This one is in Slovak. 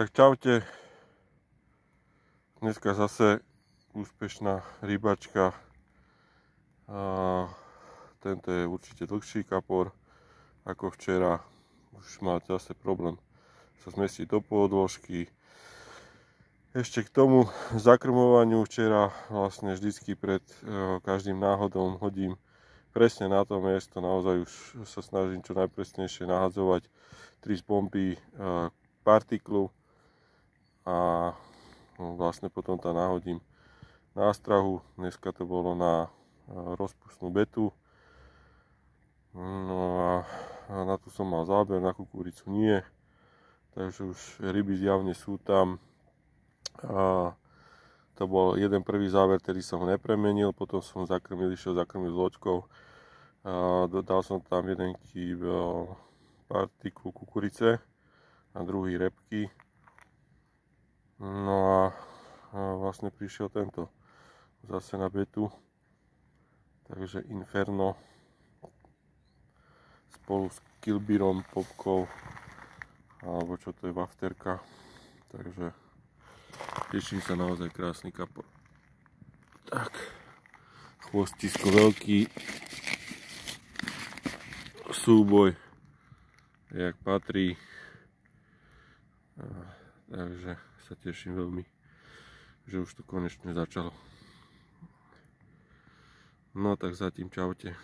Tak čaute, dneska zase úspešná rybačka. Tento je určite dlhší kapor ako včera. Už má zase problém sa zmestiť do podložky. Ešte k tomu zakrmovaniu včera vlastne vždycky pred každým náhodom hodím presne na to miesto. Naozaj už sa snažím čo najpresnejšie nahadzovať 3 bomby partiklu a vlastne potom tam nahodím nástrahu. Dneska to bolo na rozpustnú betu. No a na tu som mal záber, na kukuricu nie. Takže už ryby zjavne sú tam. To bol jeden prvý záver, ktorý som ho nepremenil. Potom som išiel zakrmiť s loďkou. Dodal som tam jeden kýb partiklu kukurice a druhý repky. No a vlastne prišiel tento zase na betu, takže Inferno spolu s Kilbyrom, popkou, alebo čo to je, wafterka, takže teším sa, naozaj krásny kapor. Tak, chvostisko veľký, súboj, jak patrí, takže sa teším veľmi, že už to konečne začalo. No tak zatím čaute.